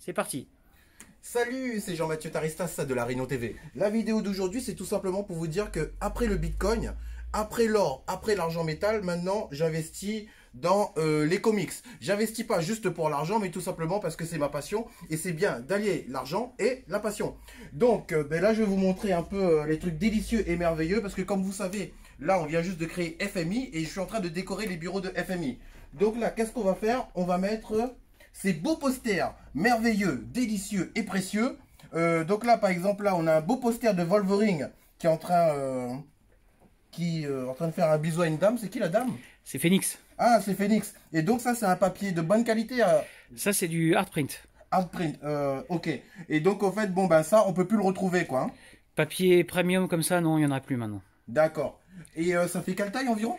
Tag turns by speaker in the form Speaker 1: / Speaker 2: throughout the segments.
Speaker 1: c'est parti.
Speaker 2: Salut, c'est Jean-Mathieu Taristas de la Rhino TV. La vidéo d'aujourd'hui, c'est tout simplement pour vous dire que après le Bitcoin, après l'or, après l'argent métal, maintenant j'investis dans les comics. J'investis pas juste pour l'argent, mais tout simplement parce que c'est ma passion et c'est bien d'allier l'argent et la passion. Donc là, je vais vous montrer un peu les trucs délicieux et merveilleux parce que comme vous savez, là, on vient juste de créer FMI et je suis en train de décorer les bureaux de FMI. Donc là, qu'est-ce qu'on va faire? On va mettre ces beaux posters merveilleux, délicieux et précieux. Donc là, par exemple, là, on a un beau poster de Wolverine qui est en train, de faire un bisou à une dame. C'est qui la dame?
Speaker 1: C'est Phoenix.
Speaker 2: Ah, c'est Phoenix. Et donc ça, c'est un papier de bonne qualité.
Speaker 1: Ça, c'est du hard print.
Speaker 2: Hard print, ok. Et donc, en fait, bon, ben ça, on peut plus le retrouver, quoi. Hein.
Speaker 1: Papier premium comme ça, non, il n'y en a plus maintenant.
Speaker 2: D'accord. Et ça fait quelle taille environ?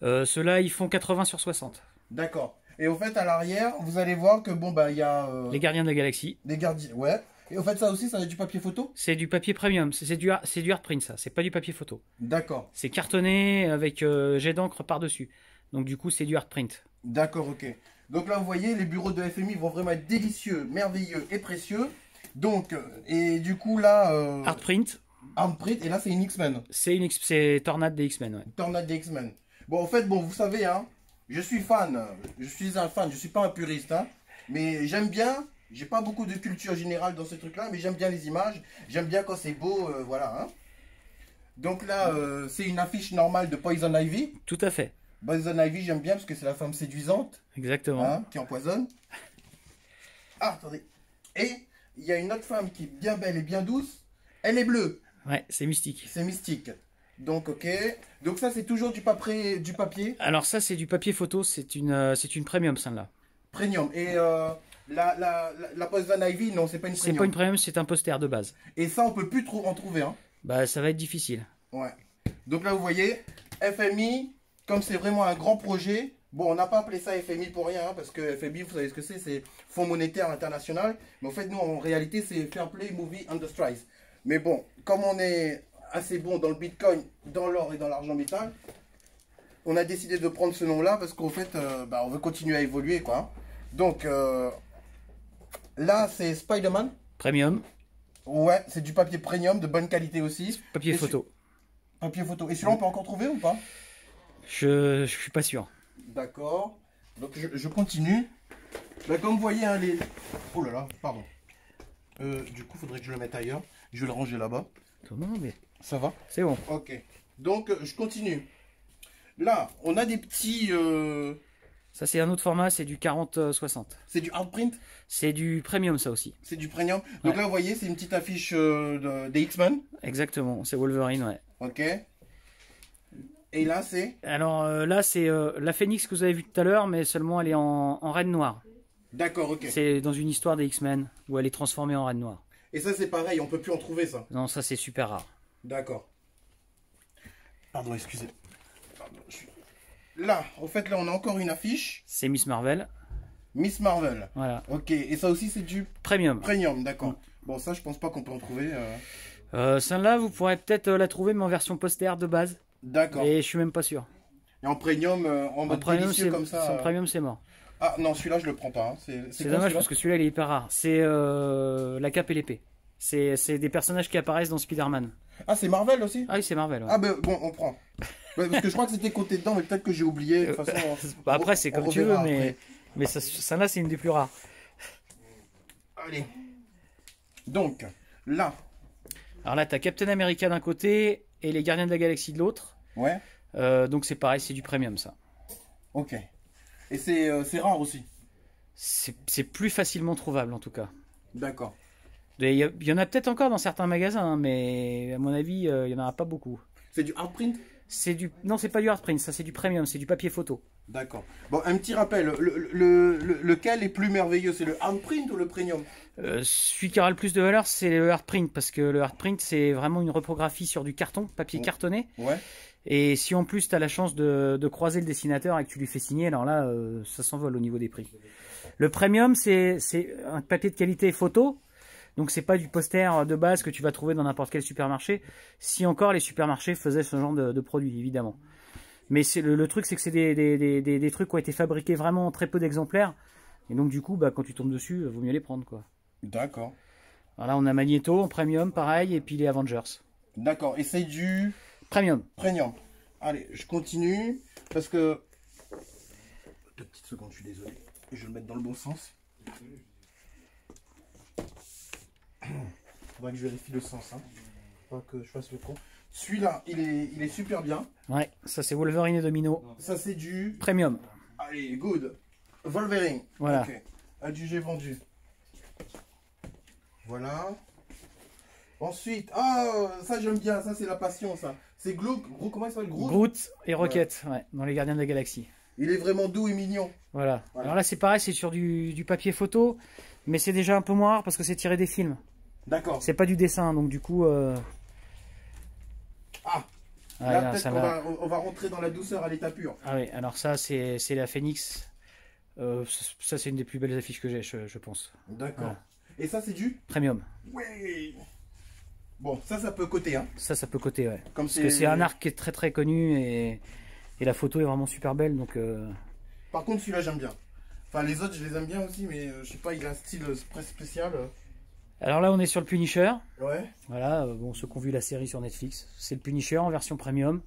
Speaker 1: Ceux-là, ils font 80 sur 60.
Speaker 2: D'accord. Et au fait, à l'arrière, vous allez voir que, bon, bah, il y a...
Speaker 1: Les gardiens de la galaxie.
Speaker 2: Des gardiens, ouais. Et au fait, ça aussi, ça a du papier photo?
Speaker 1: C'est du papier premium, c'est du hard print, ça. C'est pas du papier photo.
Speaker 2: D'accord.
Speaker 1: C'est cartonné avec jet d'encre par-dessus. Donc du coup, c'est du hard print.
Speaker 2: D'accord, ok. Donc là, vous voyez, les bureaux de FMI vont vraiment être délicieux, merveilleux et précieux. Donc, et du coup, là...
Speaker 1: Hard print.
Speaker 2: Hard print, et là, c'est une X-Men.
Speaker 1: C'est Tornade des X-Men, ouais.
Speaker 2: Tornade des X-Men. Bon, en fait, bon, vous savez, hein, je suis fan. Je suis un fan, je suis pas un puriste, hein. Mais j'aime bien... J'ai pas beaucoup de culture générale dans ce truc-là, mais j'aime bien les images. J'aime bien quand c'est beau, voilà. Hein. Donc là, c'est une affiche normale de Poison Ivy.
Speaker 1: Tout à fait.
Speaker 2: Poison Ivy, j'aime bien parce que c'est la femme séduisante.
Speaker 1: Exactement.
Speaker 2: Hein, qui empoisonne. Ah, attendez. Et il y a une autre femme qui est bien belle et bien douce. Elle est bleue.
Speaker 1: Ouais, c'est mystique.
Speaker 2: C'est mystique. Donc, ok. Donc ça, c'est toujours du papier.
Speaker 1: Alors ça, c'est du papier photo. C'est une premium, celle-là.
Speaker 2: Premium. Et... la Poison Ivy, non, c'est pas une premium.
Speaker 1: C'est pas une premium, c'est un poster de base.
Speaker 2: Et ça, on peut plus trop en trouver. Hein.
Speaker 1: Bah, ça va être difficile.
Speaker 2: Ouais. Donc là, vous voyez, FMI, comme c'est vraiment un grand projet, bon, on n'a pas appelé ça FMI pour rien, hein, parce que FMI, vous savez ce que c'est Fonds monétaire international. Mais en fait, nous, en réalité, c'est Fair Play Movie Industries. Mais bon, comme on est assez bon dans le Bitcoin, dans l'or et dans l'argent métal, on a décidé de prendre ce nom-là parce qu'en fait, on veut continuer à évoluer, quoi. Donc, là, c'est Spider-Man.
Speaker 1: Premium.
Speaker 2: Ouais, c'est du papier premium de bonne qualité aussi.
Speaker 1: Papier photo.
Speaker 2: Papier photo. Et celui-là, on peut encore trouver ou pas?
Speaker 1: Je suis pas sûr.
Speaker 2: D'accord. Donc, je continue. Là, comme vous voyez, hein, les... Oh là là, pardon. Du coup, il faudrait que je le mette ailleurs. Je vais le ranger là-bas.
Speaker 1: Non, mais...
Speaker 2: Ça va?
Speaker 1: C'est bon.
Speaker 2: Ok. Donc, je continue. Là, on a des petits...
Speaker 1: Ça, c'est un autre format, c'est du 40-60.
Speaker 2: C'est du hard print?
Speaker 1: C'est du premium, ça aussi.
Speaker 2: C'est du premium. Donc là, vous voyez, c'est une petite affiche des X-Men.
Speaker 1: Exactement, c'est Wolverine, ouais.
Speaker 2: Ok. Et là, c'est...
Speaker 1: Alors là, c'est la Phoenix que vous avez vue tout à l'heure, mais seulement elle est en reine noire.
Speaker 2: D'accord, ok.
Speaker 1: C'est dans une histoire des X-Men, où elle est transformée en reine noire.
Speaker 2: Et ça, c'est pareil, on peut plus en trouver, ça.
Speaker 1: Non, ça, c'est super rare.
Speaker 2: D'accord. Pardon, excusez. Pardon, Là, en fait, là, on a encore une affiche.
Speaker 1: C'est Miss Marvel.
Speaker 2: Miss Marvel.
Speaker 1: Voilà.
Speaker 2: Ok, et ça aussi, c'est du...
Speaker 1: Premium.
Speaker 2: Premium, d'accord. Bon, ça, je pense pas qu'on peut en trouver.
Speaker 1: Celle-là, vous pourrez peut-être la trouver, mais en version poster de base.
Speaker 2: D'accord.
Speaker 1: Et je suis même pas sûr.
Speaker 2: Et en premium, en mode délicieux comme ça.
Speaker 1: En premium, c'est mort.
Speaker 2: Ah non, celui-là, je le prends pas. Hein.
Speaker 1: C'est dommage parce que celui-là, il est hyper rare. C'est la cape et l'épée. C'est des personnages qui apparaissent dans Spider-Man.
Speaker 2: Ah, c'est Marvel aussi?
Speaker 1: Ah oui, c'est Marvel. Ouais.
Speaker 2: Ah ben, bon, on prend. Ouais, parce que je crois que c'était côté dedans, mais peut-être que j'ai oublié. De toute façon,
Speaker 1: bah après, c'est comme tu veux, mais ça là, c'est une des plus rares.
Speaker 2: Allez. Donc, là.
Speaker 1: Alors là, tu as Captain America d'un côté et les Gardiens de la Galaxie de l'autre.
Speaker 2: Ouais.
Speaker 1: Donc c'est pareil, c'est du premium, ça.
Speaker 2: Ok. Et c'est rare aussi.
Speaker 1: C'est plus facilement trouvable, en tout cas.
Speaker 2: D'accord.
Speaker 1: Il y en a peut-être encore dans certains magasins, hein, mais à mon avis, il n'y en aura pas beaucoup.
Speaker 2: C'est du hard print?
Speaker 1: Non, c'est pas du hard print, ça c'est du premium, c'est du papier photo.
Speaker 2: D'accord. Bon, un petit rappel, lequel est plus merveilleux? C'est le hard print ou le premium?
Speaker 1: Celui qui aura le plus de valeur, c'est le hard print, parce que le hard print, c'est vraiment une reprographie sur du carton, papier cartonné.
Speaker 2: Ouais.
Speaker 1: Et si en plus tu as la chance de croiser le dessinateur et que tu lui fais signer, alors là, ça s'envole au niveau des prix. Le premium, c'est un papier de qualité photo. Donc c'est pas du poster de base que tu vas trouver dans n'importe quel supermarché. Si encore les supermarchés faisaient ce genre de produits, évidemment. Mais le truc, c'est que c'est des trucs qui ont été fabriqués vraiment en très peu d'exemplaires. Et donc du coup, bah, quand tu tombes dessus, vaut mieux les prendre, quoi.
Speaker 2: D'accord.
Speaker 1: Voilà, on a Magneto en premium, pareil, et puis les Avengers.
Speaker 2: D'accord. Et c'est du
Speaker 1: Premium.
Speaker 2: premium. Allez, je continue. Parce que... 2 petites secondes, je suis désolé. Je vais le mettre dans le bon sens. Faudrait que je vérifie le sens. Hein. Pas que je fasse le con. Celui-là, il est super bien.
Speaker 1: Ouais, ça c'est Wolverine et Domino.
Speaker 2: Ça, c'est du...
Speaker 1: Premium.
Speaker 2: Allez, good. Wolverine.
Speaker 1: Voilà.
Speaker 2: Ok. Adjugé, vendu. Voilà. Ensuite, ah, ça j'aime bien. Ça, c'est la passion, ça. C'est Groot. Comment il s'appelle?
Speaker 1: Groot et Rocket, ouais, dans les Gardiens de la Galaxie.
Speaker 2: Il est vraiment doux et mignon.
Speaker 1: Voilà.
Speaker 2: Voilà.
Speaker 1: Alors là, c'est pareil, c'est sur du papier photo, mais c'est déjà un peu moins rare parce que c'est tiré des films.
Speaker 2: D'accord.
Speaker 1: C'est pas du dessin, donc du coup...
Speaker 2: Ah,
Speaker 1: ouais,
Speaker 2: là,
Speaker 1: non,
Speaker 2: peut-être
Speaker 1: ça
Speaker 2: qu'on
Speaker 1: va...
Speaker 2: on va rentrer dans la douceur à l'état pur.
Speaker 1: Ah oui, alors ça, c'est la Phoenix. Ça, c'est une des plus belles affiches que j'ai, je pense.
Speaker 2: D'accord.
Speaker 1: Voilà.
Speaker 2: Et ça, c'est du...
Speaker 1: Premium.
Speaker 2: Oui. Bon, ça peut coter, hein.
Speaker 1: Ça peut coter, ouais.
Speaker 2: Comme
Speaker 1: Parce que c'est un arc qui est très très connu et la photo est vraiment super belle, donc...
Speaker 2: Par contre, celui-là, j'aime bien. Enfin, les autres, je les aime bien aussi, mais je sais pas, il a un style presque spécial.
Speaker 1: Alors là, on est sur le Punisher.
Speaker 2: Ouais.
Speaker 1: Voilà, bon, ceux qui ont vu la série sur Netflix. C'est le Punisher en version premium.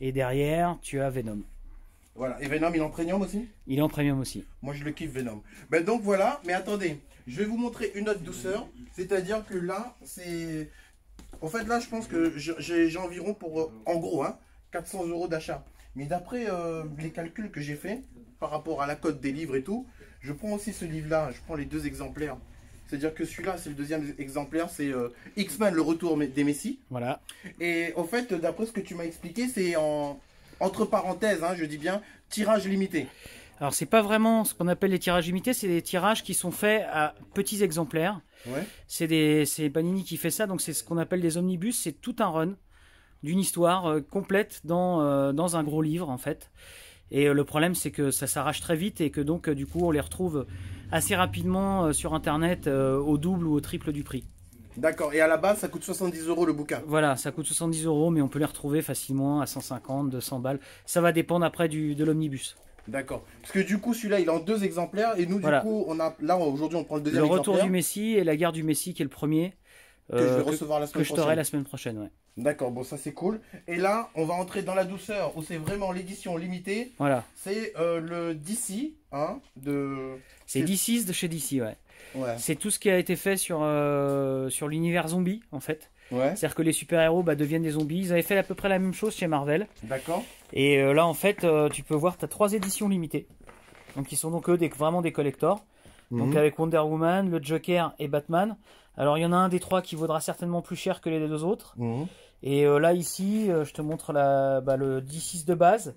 Speaker 1: Et derrière, tu as Venom.
Speaker 2: Voilà. Et Venom, il est en premium aussi?
Speaker 1: Il est en premium aussi.
Speaker 2: Moi, je le kiffe, Venom. Ben donc, voilà. Mais attendez, je vais vous montrer une autre douceur. C'est-à-dire que là, c'est... En fait, là, je pense que j'ai environ pour, en gros, hein, 400 € d'achat. Mais d'après les calculs que j'ai fait, par rapport à la cote des livres et tout, je prends aussi ce livre-là. Je prends les 2 exemplaires. C'est-à-dire que celui-là, c'est le 2e exemplaire, c'est X-Men, le retour des Messies.
Speaker 1: Voilà.
Speaker 2: Et au fait, d'après ce que tu m'as expliqué, c'est entre parenthèses, hein, je dis bien, tirage limité.
Speaker 1: Alors, c'est pas vraiment ce qu'on appelle les tirages limités, c'est des tirages qui sont faits à petits exemplaires.
Speaker 2: Ouais.
Speaker 1: C'est Panini qui fait ça, donc c'est ce qu'on appelle des omnibus. C'est tout un run d'une histoire complète dans un gros livre, en fait. Et le problème, c'est que ça s'arrache très vite et que donc, du coup, on les retrouve assez rapidement sur Internet au double ou au triple du prix.
Speaker 2: D'accord. Et à la base, ça coûte 70 € le bouquin.
Speaker 1: Voilà, ça coûte 70 €, mais on peut les retrouver facilement à 150, 200 balles. Ça va dépendre après de l'omnibus.
Speaker 2: D'accord. Parce que du coup, celui-là, il est en 2 exemplaires. Et nous,
Speaker 1: Voilà.
Speaker 2: du coup, là, aujourd'hui, on prend le 2e
Speaker 1: Le
Speaker 2: exemplaire.
Speaker 1: retour du Messie et la guerre du Messie, qui est le premier.
Speaker 2: Que je vais recevoir la semaine
Speaker 1: que je t'aurai
Speaker 2: prochaine.
Speaker 1: la semaine prochaine, ouais.
Speaker 2: D'accord, bon, ça c'est cool. Et là, on va entrer dans la douceur où c'est vraiment l'édition limitée.
Speaker 1: Voilà.
Speaker 2: C'est le DC, hein, de...
Speaker 1: C'est DC's de chez DC, ouais.
Speaker 2: Ouais.
Speaker 1: C'est tout ce qui a été fait sur l'univers zombie, en fait.
Speaker 2: Ouais.
Speaker 1: C'est-à-dire que les super-héros deviennent des zombies. Ils avaient fait à peu près la même chose chez Marvel.
Speaker 2: D'accord.
Speaker 1: Et là, en fait, tu peux voir, tu as 3 éditions limitées. Donc, qui sont donc eux vraiment des collectors. Donc, avec Wonder Woman, le Joker et Batman. Alors, il y en a un des 3 qui vaudra certainement plus cher que les 2 autres. Et là, ici, je te montre le D6 de base,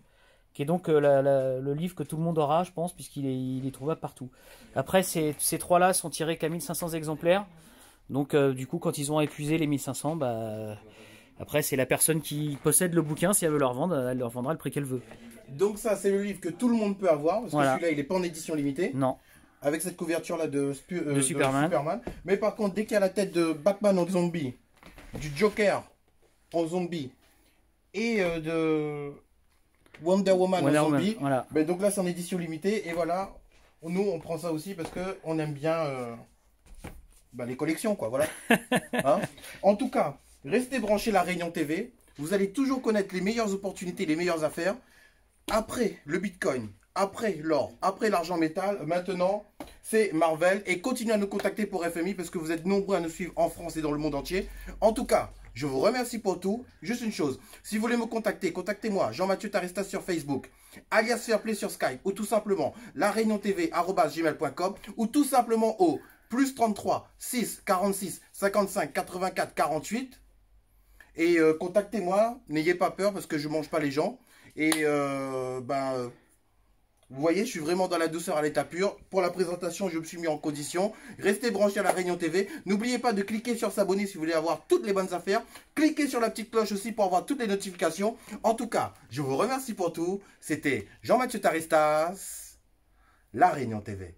Speaker 1: qui est donc le livre que tout le monde aura, je pense, puisqu'il est trouvable partout. Après, ces 3-là sont tirés qu'à 1500 exemplaires. Donc, du coup, quand ils ont épuisé les 1500, après, c'est la personne qui possède le bouquin, si elle veut leur vendre, elle leur vendra le prix qu'elle veut.
Speaker 2: Donc ça, c'est le livre que tout le monde peut avoir, parce
Speaker 1: Voilà.
Speaker 2: que celui-là, il n'est pas en édition limitée.
Speaker 1: Non.
Speaker 2: Avec cette couverture-là de
Speaker 1: Superman.
Speaker 2: Mais par contre, dès qu'il y a la tête de Batman en zombie, du Joker en zombie, et de Wonder Woman en zombie,
Speaker 1: voilà.
Speaker 2: ben donc là, c'est en édition limitée. Et voilà, nous, on prend ça aussi parce qu'on aime bien les collections, quoi, voilà. Hein, en tout cas, restez branchés La Réunion TV. Vous allez toujours connaître les meilleures opportunités, les meilleures affaires. Après le Bitcoin, après l'or, après l'argent métal, maintenant, c'est Marvel. Et continuez à nous contacter pour FMI parce que vous êtes nombreux à nous suivre en France et dans le monde entier. En tout cas, je vous remercie pour tout. Juste une chose, si vous voulez me contacter, contactez-moi, Jean-Mathieu Taristas sur Facebook, alias Fairplay sur Skype, ou tout simplement lareuniontv@gmail.com, ou tout simplement au +33 6 46 55 84 48. Et contactez-moi, n'ayez pas peur parce que je mange pas les gens. Et vous voyez, je suis vraiment dans la douceur à l'état pur. Pour la présentation, je me suis mis en condition. Restez branchés à La Réunion TV. N'oubliez pas de cliquer sur s'abonner si vous voulez avoir toutes les bonnes affaires. Cliquez sur la petite cloche aussi pour avoir toutes les notifications. En tout cas, je vous remercie pour tout. C'était Jean-Mathieu Taristas, La Réunion TV.